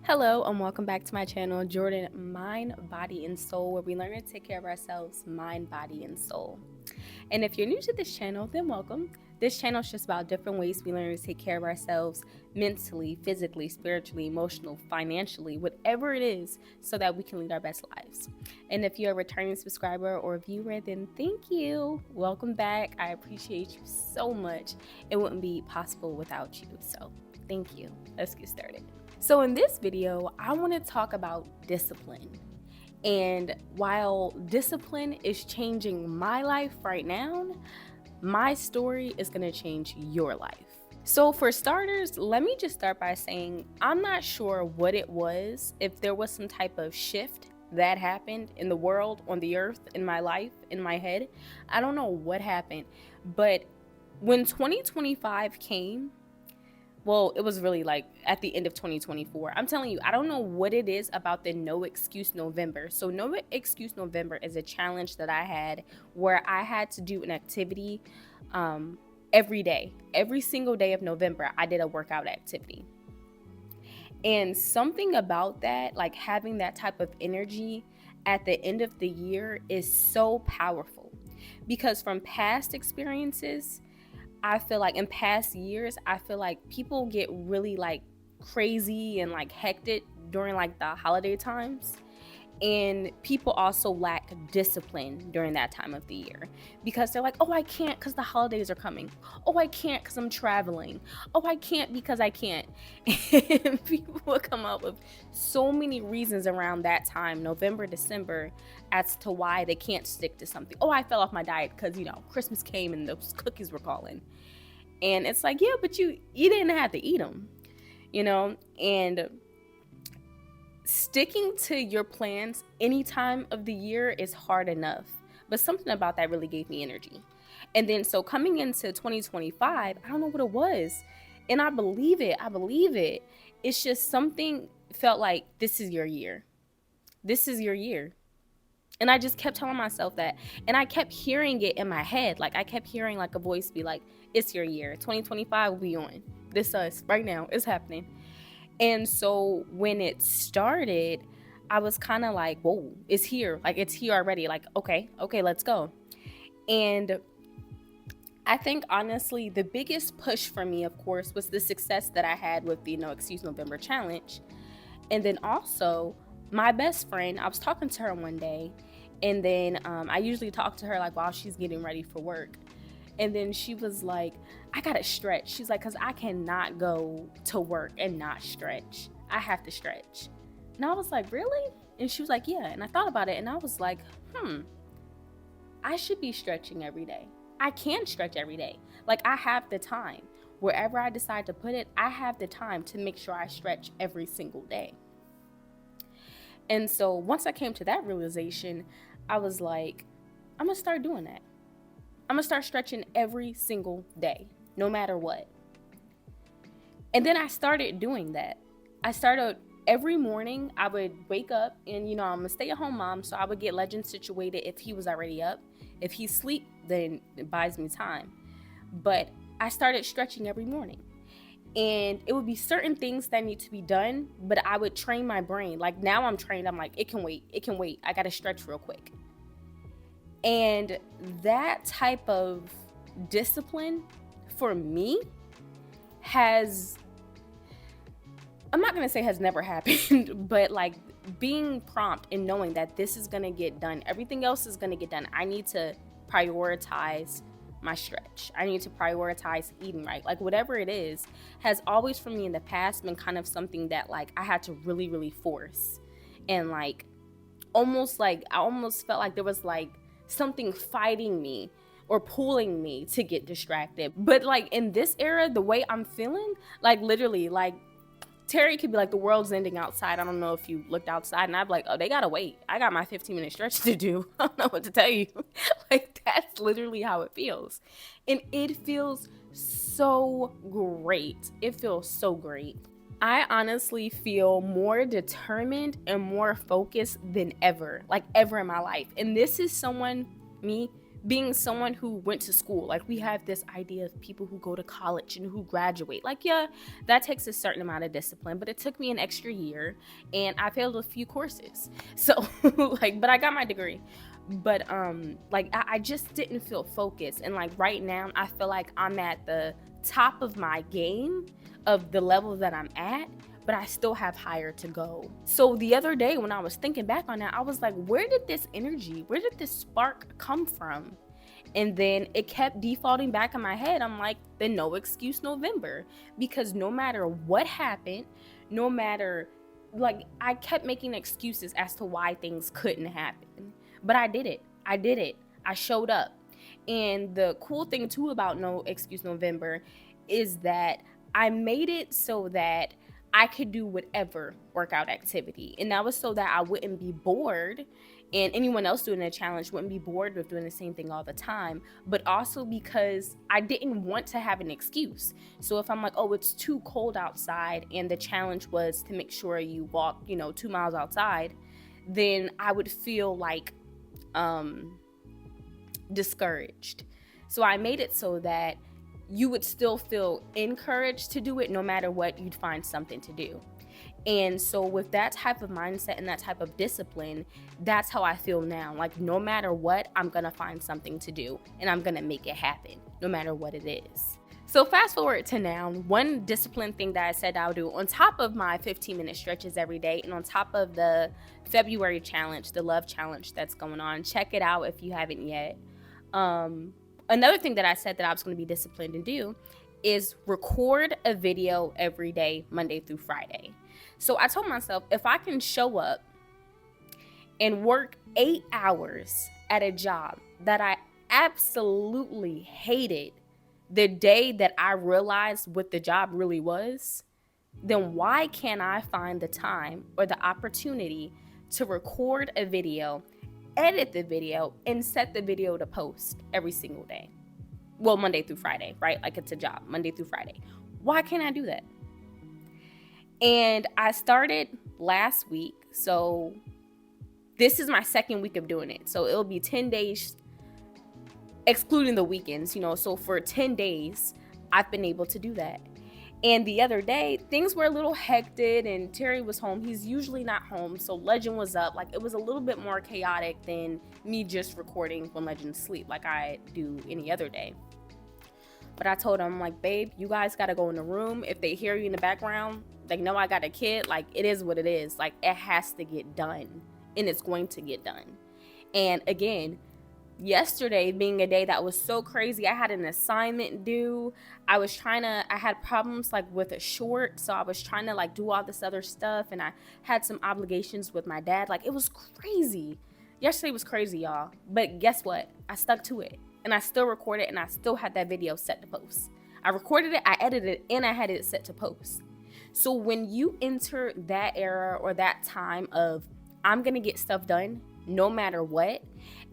Hello and welcome back to my channel, Jordan Mind, Body, and Soul, where we learn to take care of ourselves, mind, body, and soul. And if you're new to this channel, then welcome. This channel is just about different ways we learn to take care of ourselves mentally, physically, spiritually, emotionally, financially, whatever it is, so that we can lead our best lives. And if you're a returning subscriber or viewer, then thank you. Welcome back. I appreciate you so much. It wouldn't be possible without you. So thank you. Let's get started. So in this video, I want to talk about discipline. And while discipline is changing my life right now, my story is going to change your life. So for starters, let me just start by saying I'm not sure what it was, if there was some type of shift that happened in the world, on the earth, in my life, in my head. I don't know what happened, but when 2025 came, well, it was really like at the end of 2024. I'm telling you, I don't know what it is about the No Excuse November. So No Excuse November is a challenge that I had where I had to do an activity every day. Every single day of November, I did a workout activity. And something about that, like having that type of energy at the end of the year, is so powerful. Because from past experiences, I feel like in past years, I feel like people get really like crazy and like hectic during like the holiday times. And people also lack discipline during that time of the year because they're like, oh, I can't because the holidays are coming. Oh, I can't because I'm traveling. Oh, I can't because I can't. And people will come up with so many reasons around that time, November, December, as to why they can't stick to something. Oh, I fell off my diet because, Christmas came and those cookies were calling. And it's like, yeah, but you didn't have to eat them, and sticking to your plans any time of the year is hard enough. But something about that really gave me energy. And then so coming into 2025, I don't know what it was. And I believe it. It's just something felt like this is your year. This is your year. And I just kept telling myself that. And I kept hearing it in my head. Like I kept hearing like a voice be like, it's your year. 2025 will be on. This us right now. It's happening. And so when it started, I was kind of like, whoa, it's here. Like it's here already. Like, okay, let's go. And I think honestly, the biggest push for me, of course, was the success that I had with the No Excuse November challenge. And then also my best friend, I was talking to her one day, and then I usually talk to her like while she's getting ready for work. And then she was like, I gotta stretch. She's like, because I cannot go to work and not stretch. I have to stretch. And I was like, really? And she was like, yeah. And I thought about it and I was like, I should be stretching every day. I can stretch every day. Like I have the time. Wherever I decide to put it, I have the time to make sure I stretch every single day. And so once I came to that realization, I was like, I'm gonna start doing that. I'm gonna start stretching every single day, no matter what. And then I started doing that. I started every morning, I would wake up and, I'm a stay-at-home mom, so I would get Legend situated if he was already up. If he's asleep, then it buys me time. But I started stretching every morning. And it would be certain things that need to be done, but I would train my brain. Like now I'm trained, I'm like, it can wait. I gotta stretch real quick. And that type of discipline for me has, I'm not going to say has never happened, but like being prompt and knowing that this is going to get done. Everything else is going to get done. I need to prioritize my stretch. I need to prioritize eating right. Like whatever it is has always for me in the past been kind of something that like I had to really, really force. And like I almost felt like there was like something fighting me or pulling me to get distracted. But like in this era, the way I'm feeling, like literally, like Terry could be like, the world's ending outside. I don't know if you looked outside, and I'd be like, oh, they gotta wait. I got my 15-minute stretch to do. I don't know what to tell you. Like that's literally how it feels. And it feels so great. It feels so great. I honestly feel more determined and more focused than ever, like ever in my life. And this is me being someone who went to school, like we have this idea of people who go to college and who graduate. Like, yeah, that takes a certain amount of discipline, but it took me an extra year and I failed a few courses. So like, but I got my degree. But like I just didn't feel focused. And like right now, I feel like I'm at the top of my game of the level that I'm at, but I still have higher to go. So the other day when I was thinking back on that, I was like, where did this energy, where did this spark come from? And then it kept defaulting back in my head. I'm like, the no excuse November. Because no matter what happened, no matter, like, I kept making excuses as to why things couldn't happen. But I did it. I showed up. And the cool thing too about No Excuse November is that I made it so that I could do whatever workout activity. And that was so that I wouldn't be bored, and anyone else doing a challenge wouldn't be bored with doing the same thing all the time, but also because I didn't want to have an excuse. So if I'm like, oh, it's too cold outside, and the challenge was to make sure you walk, 2 miles outside, then I would feel like discouraged. So I made it so that you would still feel encouraged to do it. No matter what, you'd find something to do. And so with that type of mindset and that type of discipline, that's how I feel now. Like, no matter what, I'm gonna find something to do and I'm gonna make it happen, no matter what it is. So fast forward to now, one discipline thing that I said I'll do on top of my 15-minute stretches every day and on top of the February challenge, the love challenge that's going on. Check it out if you haven't yet. Another thing that I said that I was going to be disciplined and do is record a video every day, Monday through Friday. So I told myself, if I can show up and work 8 hours at a job that I absolutely hated the day that I realized what the job really was, then why can't I find the time or the opportunity to record a video, edit the video, and set the video to post every single day? Well, Monday through Friday, right? Like, it's a job, Monday through Friday. Why can't I do that? And I started last week. So this is my second week of doing it. So it'll be 10 days, excluding the weekends, So for 10 days, I've been able to do that. And the other day, things were a little hectic and Terry was home. He's usually not home, so Legend was up. Like, it was a little bit more chaotic than me just recording when Legend's asleep like I do any other day. But I told him, like, babe, you guys got to go in the room. If they hear you in the background, they know I got a kid. Like, it is what it is. Like, it has to get done, and it's going to get done. And again, yesterday being a day that was so crazy, I had an assignment due. I had problems like with a short, so I was trying to like do all this other stuff, and I had some obligations with my dad. Like, it was crazy. Yesterday was crazy, y'all. But guess what? I stuck to it, and I still recorded, and I still had that video set to post. I recorded it, I edited it, and I had it set to post. So when you enter that era or that time of, I'm gonna get stuff done no matter what,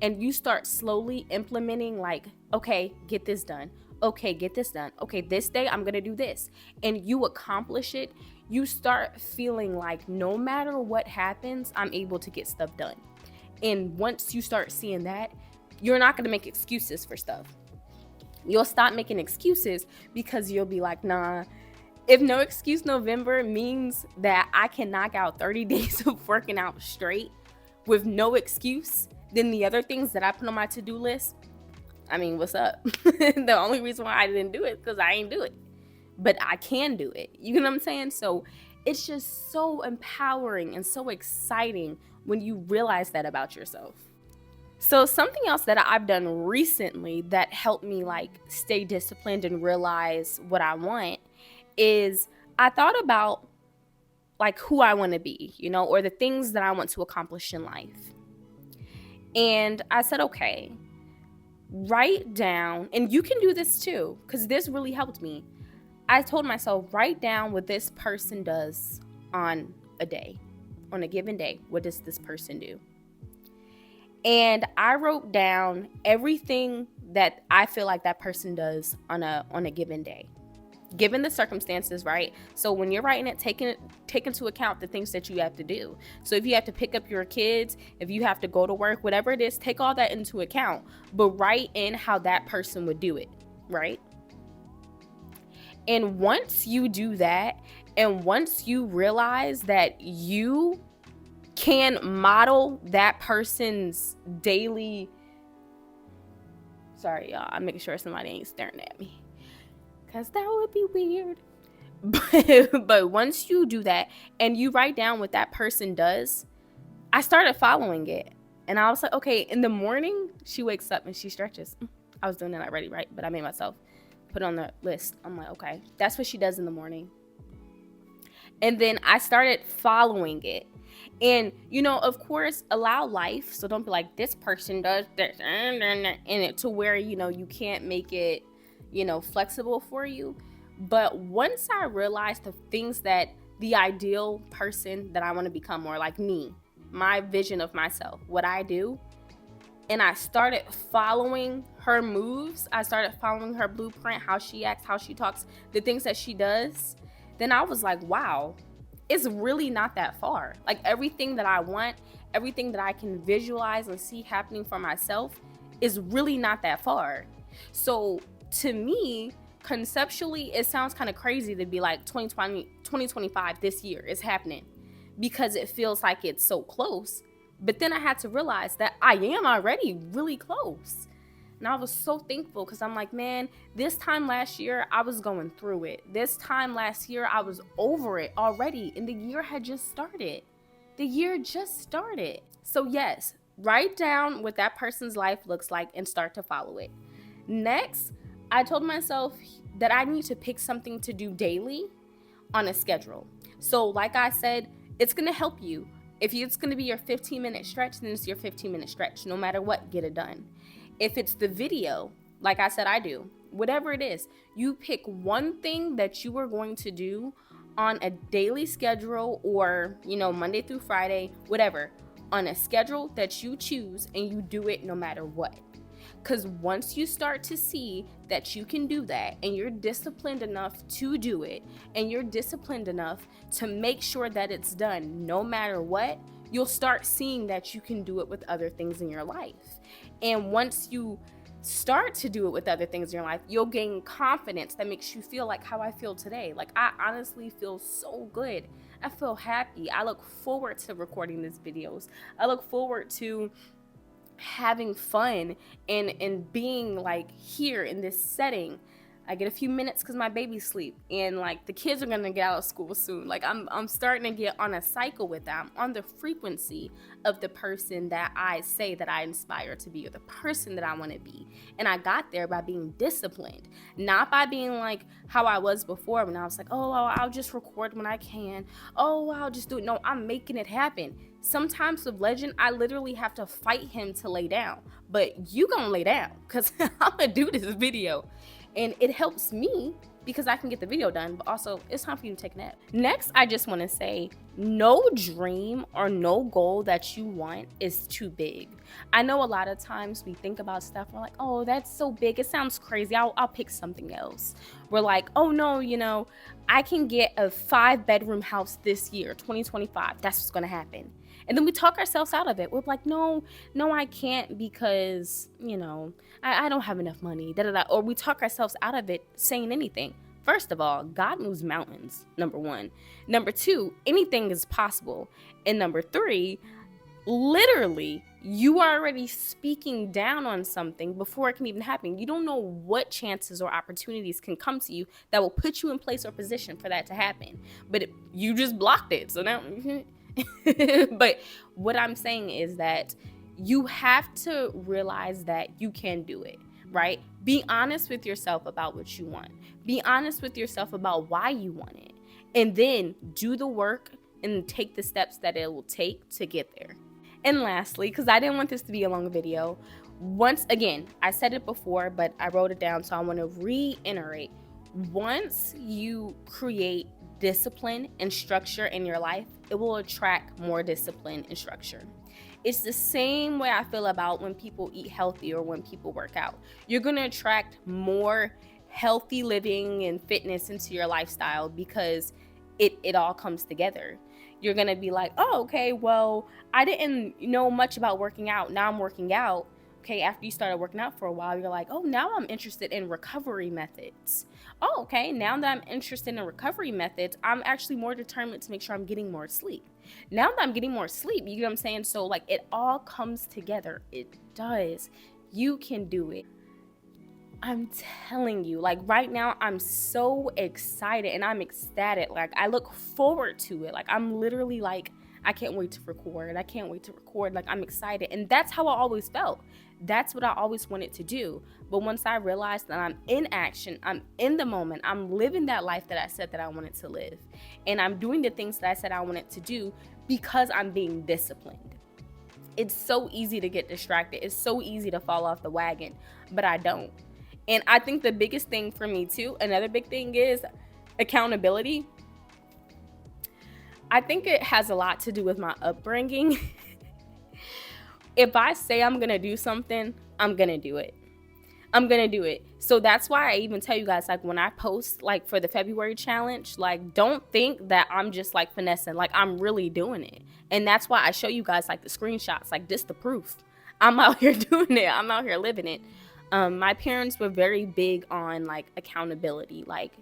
and you start slowly implementing, like, okay, get this done, okay, get this done, okay, this day I'm gonna do this, and you accomplish it, you start feeling like no matter what happens, I'm able to get stuff done. And once you start seeing that, you're not gonna make excuses for stuff. You'll stop making excuses because you'll be like, nah, if No Excuse November means that I can knock out 30 days of working out straight with no excuse, then the other things that I put on my to-do list, I mean, what's up? The only reason why I didn't do it is because I ain't do it. But I can do it. You know what I'm saying? So it's just so empowering and so exciting when you realize that about yourself. So something else that I've done recently that helped me like stay disciplined and realize what I want is I thought about like who I want to be, or the things that I want to accomplish in life. And I said, okay, write down, and you can do this too, because this really helped me. I told myself, write down what this person does on a given day. What does this person do? And I wrote down everything that I feel like that person does on a given day. given the circumstances, right? So when you're writing it, take into account the things that you have to do. So if you have to pick up your kids, if you have to go to work, whatever it is, take all that into account, but write in how that person would do it, right? And once you do that, and once you realize that you can model that person's daily, sorry y'all, I'm making sure somebody ain't staring at me, because that would be weird. But once you do that and you write down what that person does, I started following it. And I was like, okay, in the morning, she wakes up and she stretches. I was doing that already, right? But I made myself put it on the list. I'm like, okay, that's what she does in the morning. And then I started following it. And, you know, of course, allow life. So don't be like, this person does this, and it to where, you know, you can't make it, you know, flexible for you. But once I realized the things that the ideal person that I want to become, or like me, my vision of myself, what I do, and I started following her moves, I started following her blueprint, how she acts, how she talks, the things that she does, then I was like, wow, it's really not that far. Like everything that I want, everything that I can visualize and see happening for myself is really not that far. So to me, conceptually, it sounds kind of crazy to be like 2025 this year is happening, because it feels like it's so close. But then I had to realize that I am already really close. And I was so thankful, because I'm like, man, this time last year, I was going through it. This time last year, I was over it already. And the year had just started. The year just started. So yes, write down what that person's life looks like and start to follow it. Next, I told myself that I need to pick something to do daily on a schedule. So like I said, it's going to help you. If it's going to be your 15-minute stretch, then it's your 15-minute stretch. No matter what, get it done. If it's the video, like I said, I do, whatever it is, you pick one thing that you are going to do on a daily schedule, or, you know, Monday through Friday, whatever, on a schedule that you choose, and you do it no matter what. Because once you start to see that you can do that, and you're disciplined enough to do it, and you're disciplined enough to make sure that it's done no matter what, you'll start seeing that you can do it with other things in your life. And once you start to do it with other things in your life, you'll gain confidence that makes you feel like how I feel today. Like, I honestly feel so good. I feel happy. I look forward to recording these videos. I look forward to having fun and being like here in this setting. I get a few minutes because my baby's asleep, and like the kids are gonna get out of school soon. Like I'm starting to get on a cycle with them, on the frequency of the person that I say that I inspire to be, or the person that I want to be. And I got there by being disciplined, not by being like how I was before, when I was like, oh, I'll just record when I can. Oh, I'll just do it. No, I'm making it happen. Sometimes with Legend, I literally have to fight him to lay down, but you gonna lay down, because I'm gonna do this video. And it helps me because I can get the video done, but also it's time for you to take a nap. Next, I just want to say, no dream or no goal that you want is too big. I know a lot of times we think about stuff, we're like, oh, that's so big, it sounds crazy, I'll pick something else. We're like, oh no, you know, I can get a 5-bedroom house this year, 2025, that's what's gonna happen. And then we talk ourselves out of it. We're like, no, I can't, because, you know, I don't have enough money, Or we talk ourselves out of it saying anything. First of all, God moves mountains, number one. Number two, anything is possible. And number three, literally, you are already speaking down on something before it can even happen. You don't know what chances or opportunities can come to you that will put you in place or position for that to happen. But you just blocked it. So now... But what I'm saying is that you have to realize that you can do it, right? Be honest with yourself about what you want. Be honest with yourself about why you want it. And then do the work and take the steps that it will take to get there. And lastly, because I didn't want this to be a long video, once again, I said it before, but I wrote it down, so I want to reiterate. Once you create discipline and structure in your life, it will attract more discipline and structure. It's the same way I feel about when people eat healthy or when people work out. You're going to attract more healthy living and fitness into your lifestyle, because it all comes together. You're gonna be like, oh, okay, well, I didn't know much about working out. Now I'm working out. Okay, after you started working out for a while, you're like, oh, now I'm interested in recovery methods. Oh, okay, now that I'm interested in recovery methods, I'm actually more determined to make sure I'm getting more sleep. Now that I'm getting more sleep, you get what I'm saying? So, like, it all comes together. It does. You can do it. I'm telling you, like, right now, I'm so excited and I'm ecstatic. Like, I look forward to it. Like, I'm literally like, I can't wait to record. I can't wait to record. Like, I'm excited. And that's how I always felt. That's what I always wanted to do. But once I realized that I'm in action, I'm in the moment, I'm living that life that I said that I wanted to live. And I'm doing the things that I said I wanted to do because I'm being disciplined. It's so easy to get distracted. It's so easy to fall off the wagon, but I don't. And I think the biggest thing for me too, another big thing is accountability. I think it has a lot to do with my upbringing. If I say I'm gonna do something, I'm gonna do it. I'm gonna do it. So that's why I even tell you guys, like, when I post, like, for the February challenge, like, don't think that I'm just like finessing. Like, I'm really doing it. And that's why I show you guys, like, the screenshots. Like, this the proof. I'm out here doing it. I'm out here living it. My parents were very big on, like, accountability. Like,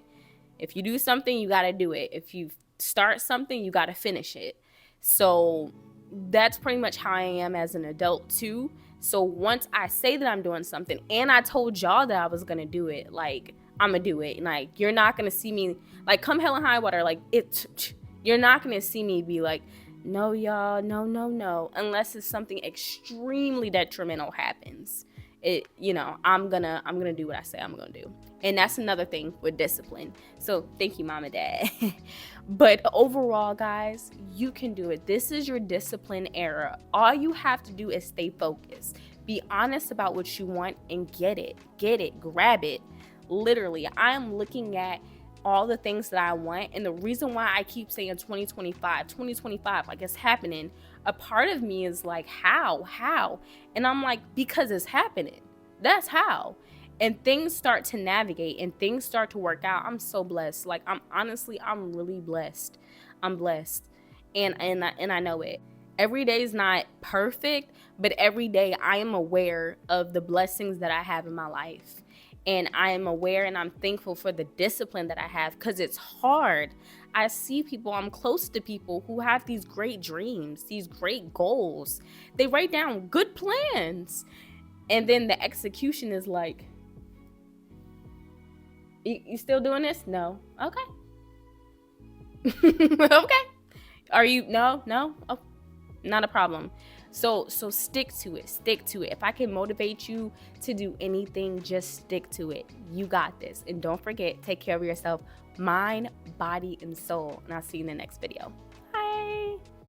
if you do something, you gotta do it. If you start something, you gotta finish it. So that's pretty much how I am as an adult too. So once I say that I'm doing something, and I told y'all that I was gonna do it, like, I'm gonna do it. And, like, you're not gonna see me, like, come hell and high water, like, you're not gonna see me be like, no, y'all, no, unless it's something extremely detrimental happens. I'm gonna do what I say I'm gonna do. And that's another thing with discipline. So thank you, mom and dad. But overall, guys, you can do it. This is your discipline era. All you have to do is stay focused. Be honest about what you want and get it, grab it. Literally, I am looking at all the things that I want, and the reason why I keep saying 2025, like, it's happening, a part of me is like, how? And I'm like, because it's happening. That's how. And things start to navigate and things start to work out. I'm so blessed. Like, I'm really blessed. I'm blessed. And I know it. Every day is not perfect, but every day I am aware of the blessings that I have in my life. And I am aware and I'm thankful for the discipline that I have, because it's hard. I see people, I'm close to people who have these great dreams, these great goals. They write down good plans. And then the execution is like, you still doing this? No. Okay. Okay. Are you? No. Oh, not a problem. So stick to it. If I can motivate you to do anything, just stick to it. You got this. And don't forget, take care of yourself, mind, body, and soul. And I'll see you in the next video.